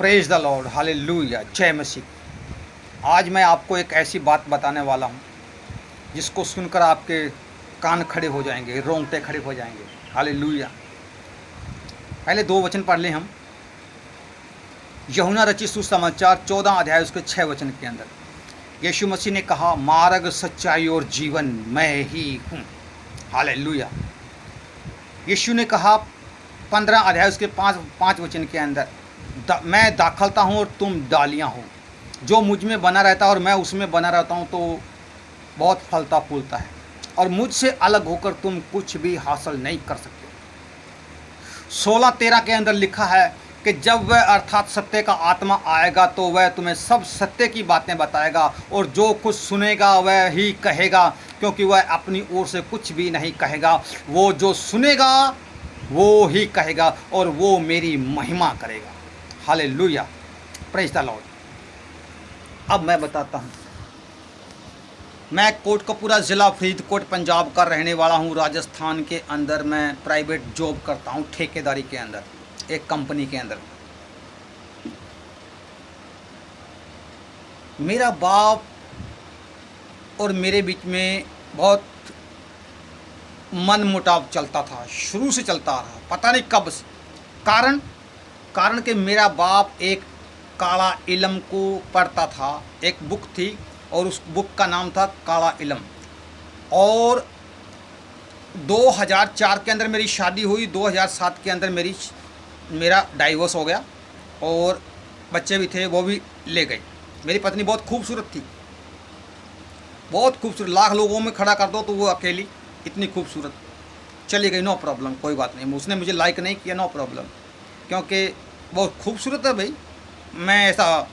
Praise the Lord, hallelujah, जय मसीह। आज मैं आपको एक ऐसी बात बताने वाला हूँ जिसको सुनकर आपके कान खड़े हो जाएंगे, रोंगटे खड़े हो जाएंगे। हालेलुया। पहले 2 वचन पढ़ लें हम। यूहन्ना रचित सुसमाचार 14 अध्याय उसके 6 वचन के अंदर यीशु मसीह ने कहा, मार्ग, सच्चाई और जीवन मैं ही हूँ। हालेलुया। यीशु ने कहा 15 अध्याय उसके 5 वचन के अंदर, मैं दाखलता हूँ और तुम डालियाँ हो। जो मुझ में बना रहता है और मैं उसमें बना रहता हूँ तो बहुत फलता फूलता है, और मुझसे अलग होकर तुम कुछ भी हासिल नहीं कर सकते। 16:13 के अंदर लिखा है कि जब वह अर्थात सत्य का आत्मा आएगा तो वह तुम्हें सब सत्य की बातें बताएगा, और जो कुछ सुनेगा वह ही कहेगा, क्योंकि वह अपनी ओर से कुछ भी नहीं कहेगा। वो जो सुनेगा वो ही कहेगा और वो मेरी महिमा करेगा। Hallelujah, praise the Lord. अब मैं बताता हूँ। मैं कोटकपूरा ज़िला फरीदकोट पंजाब का रहने वाला हूँ। राजस्थान के अंदर मैं प्राइवेट जॉब करता हूँ, ठेकेदारी के अंदर, एक कंपनी के अंदर। मेरा बाप और मेरे बीच में बहुत मन मुटाव चलता था, शुरू से चलता रहा, पता नहीं कब से। कारण कि मेरा बाप एक काला इलम को पढ़ता था। एक बुक थी और उस बुक का नाम था काला इलम। और 2004 के अंदर मेरी शादी हुई। 2007 के अंदर मेरा डाइवोर्स हो गया और बच्चे भी थे, वो भी ले गए। मेरी पत्नी बहुत खूबसूरत थी, बहुत खूबसूरत, लाख लोगों में खड़ा कर दो तो वो अकेली इतनी खूबसूरत चली गई। नो प्रॉब्लम, कोई बात नहीं। उसने मुझे लाइक नहीं किया, नो प्रॉब्लम, क्योंकि बहुत खूबसूरत है भाई। मैं ऐसा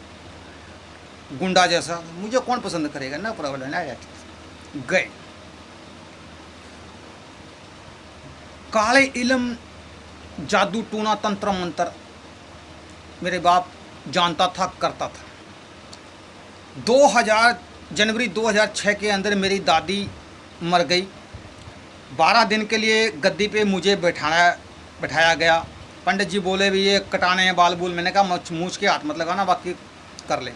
गुंडा जैसा, मुझे कौन पसंद करेगा, नो प्रॉब्लम। गए काले इलम, जादू टूना, तंत्र मंत्र मेरे बाप जानता था, करता था। जनवरी 2006 के अंदर मेरी दादी मर गई। 12 दिन के लिए गद्दी पे मुझे बैठाया गया। पंडित जी बोले भी ये कटाने हैं बाल बूल। मैंने कहा मूछ के हाथ मत लगाना, बाकी कर ले।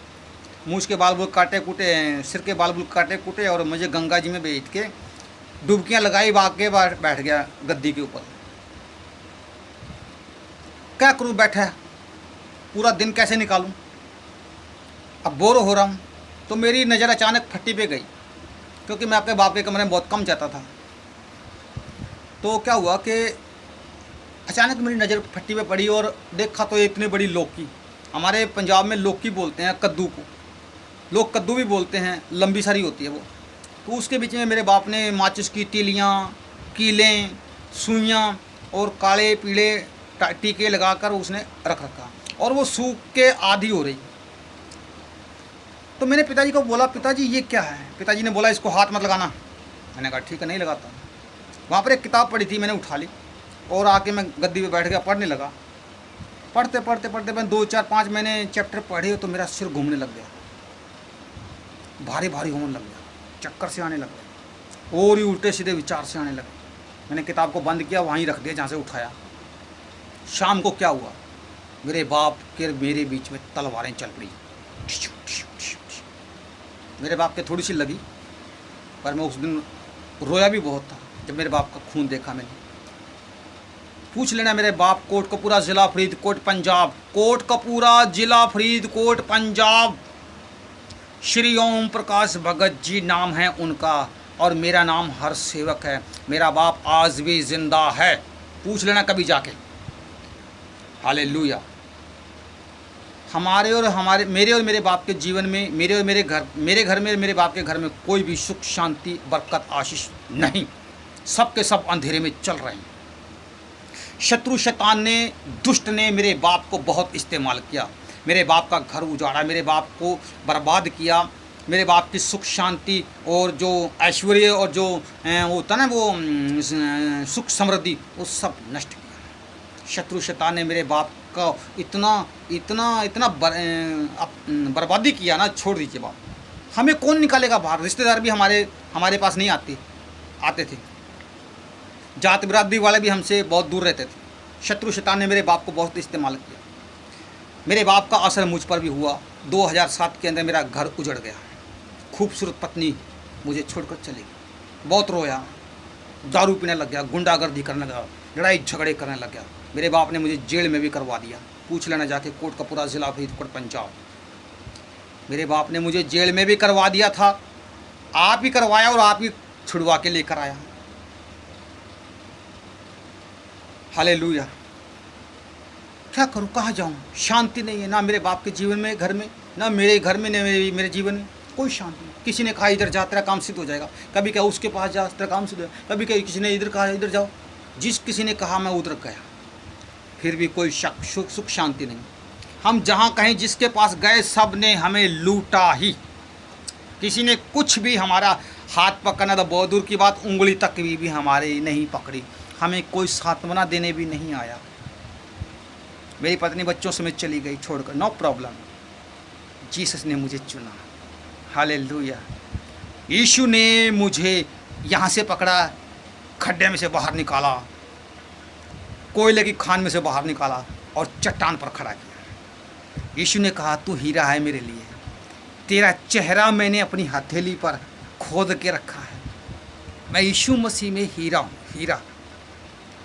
मूछ के बाल बूल काटे कूटे, सिर के बाल बूल काटे कूटे, और मुझे गंगा जी में बैठ के डुबकियाँ लगाई, भाग बैठ गया गद्दी के ऊपर। क्या करूँ, बैठा पूरा दिन कैसे निकालूं। अब बोर हो रहा हूँ तो मेरी नज़र अचानक फट्टी पे गई, क्योंकि मैं अपने बाप के कमरे में बहुत कम जाता था। तो क्या हुआ कि अचानक मेरी नज़र फट्टी पे पड़ी और देखा तो इतनी बड़ी लौकी। हमारे पंजाब में लौकी बोलते हैं कद्दू को, लोग कद्दू भी बोलते हैं, लंबी सारी होती है वो। तो उसके बीच में मेरे बाप ने माचिस की तीलियाँ, कीलें, सुइयाँ और काले पीले टीके लगाकर उसने रख रखा, और वो सूख के आधी हो रही। तो मैंने पिताजी को बोला, पिताजी ये क्या है। पिताजी ने बोला इसको हाथ मत लगाना। मैंने कहा ठीक है, नहीं लगाता। वहाँ पर एक किताब पड़ी थी, मैंने उठा ली और आके मैं गद्दी पे बैठ गया, पढ़ने लगा। पढ़ते पढ़ते पढ़ते मैं 2, 4, 5 महीने चैप्टर पढ़े तो मेरा सिर घूमने लग गया, भारी भारी होने लग गया, चक्कर से आने लग गया, और ही उल्टे सीधे विचार से आने लगे। मैंने किताब को बंद किया, वहीं रख दिया जहाँ से उठाया। शाम को क्या हुआ, मेरे बाप के मेरे बीच में तलवारें चल पड़ी। मेरे बाप के थोड़ी सी लगी, पर मैं उस दिन रोया भी बहुत था जब मेरे बाप का खून देखा मैंने। पूछ लेना मेरे बाप, कोटकपूरा ज़िला फरीदकोट पंजाब, कोटकपूरा ज़िला फरीदकोट पंजाब। श्री ओम प्रकाश भगत जी नाम है उनका, और मेरा नाम हर सेवक है। मेरा बाप आज भी जिंदा है, पूछ लेना कभी जाके। हालेलुया। मेरे और मेरे बाप के जीवन में, मेरे घर में, मेरे बाप के घर में कोई भी सुख, शांति, बरकत, आशीष नहीं। सब के सब अंधेरे में चल रहे हैं। शत्रु शैतान ने, दुष्ट ने मेरे बाप को बहुत इस्तेमाल किया। मेरे बाप का घर उजाड़ा, मेरे बाप को बर्बाद किया। मेरे बाप की सुख, शांति और जो ऐश्वर्य और जो वो होता ना वो सुख समृद्धि, वो सब नष्ट किया। शत्रु शैतान ने मेरे बाप का इतना बर्बादी किया ना, छोड़ दीजिए बाप। हमें कौन निकालेगा बाहर। रिश्तेदार भी हमारे पास नहीं आते थे। जात बिरादरी वाले भी हमसे बहुत दूर रहते थे। शत्रु शैतान ने मेरे बाप को बहुत इस्तेमाल किया। मेरे बाप का असर मुझ पर भी हुआ। 2007 के अंदर मेरा घर उजड़ गया। खूबसूरत पत्नी मुझे छोड़कर चली गई। बहुत रोया, दारू पीने लग गया, गुंडागर्दी करने लगा, लड़ाई झगड़े करने लग गया। मेरे बाप ने मुझे जेल में भी करवा दिया। पूछ लेना जाके कोटकपूरा ज़िला फरीदकोट पंजाब। मेरे बाप ने मुझे जेल में भी करवा दिया था। आप ही करवाया और आप ही छुड़वा के लेकर आया। हालेलुया। क्या करूं, कहाँ जाऊं? शांति नहीं है, ना मेरे बाप के जीवन में, घर में, ना मेरे घर में, ना मेरे जीवन में कोई शांति नहीं। किसी ने कहा इधर जा तेरा काम सिद्ध हो जाएगा, कभी कहा उसके पास जा तेरा काम सिद्ध हो जाएगा, कभी किसी ने इधर कहा इधर जाओ। जिस किसी ने कहा मैं उधर गया, फिर भी कोई सुख शांति नहीं। हम जहाँ कहीं जिसके पास गए सब ने हमें लूटा ही। किसी ने कुछ भी हमारा हाथ पकड़ना तो बहुत दूर की बात, उंगली तक भी हमारे नहीं पकड़ी। हमें कोई सांत्वना देने भी नहीं आया। मेरी पत्नी बच्चों समेत चली गई छोड़कर, नो प्रॉब्लम। जीसस ने मुझे चुना। हालेलुया। यीशु ने मुझे यहाँ से पकड़ा, खड्डे में से बाहर निकाला, कोयले की खान में से बाहर निकाला और चट्टान पर खड़ा किया। यीशु ने कहा तू हीरा है मेरे लिए, तेरा चेहरा मैंने अपनी हथेली पर खोद के रखा है। मैं यीशु मसीह में हीरा हूँ, हीरा।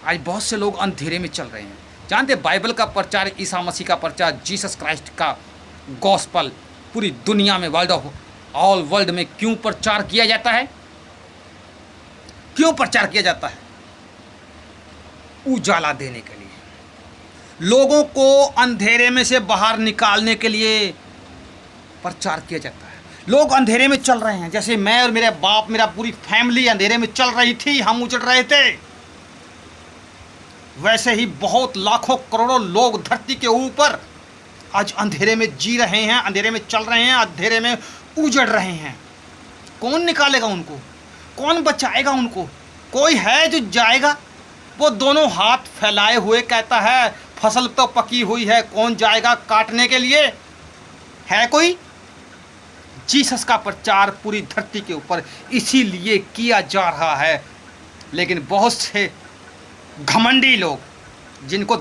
आज बहुत से लोग अंधेरे में चल रहे हैं। जानते बाइबल का प्रचार, ईसा मसीह का प्रचार, जीसस क्राइस्ट का गॉस्पल पूरी दुनिया में, ऑल वर्ल्ड में क्यों प्रचार किया जाता है? क्यों प्रचार किया जाता है? उजाला देने के लिए, लोगों को अंधेरे में से बाहर निकालने के लिए प्रचार किया जाता है। लोग अंधेरे में चल रहे हैं, जैसे मैं और मेरे बाप, मेरा पूरी फैमिली अंधेरे में चल रही थी, हम उजड़ रहे थे, वैसे ही बहुत लाखों करोड़ों लोग धरती के ऊपर आज अंधेरे में जी रहे हैं, अंधेरे में चल रहे हैं, अंधेरे में उजड़ रहे हैं। कौन निकालेगा उनको? कौन बचाएगा उनको? कोई है जो जाएगा? वो दोनों हाथ फैलाए हुए कहता है फसल तो पकी हुई है, कौन जाएगा काटने के लिए? है कोई? जीसस का प्रचार पूरी धरती के ऊपर इसीलिए किया जा रहा है। लेकिन बहुत से घमंडी लोग, जिनको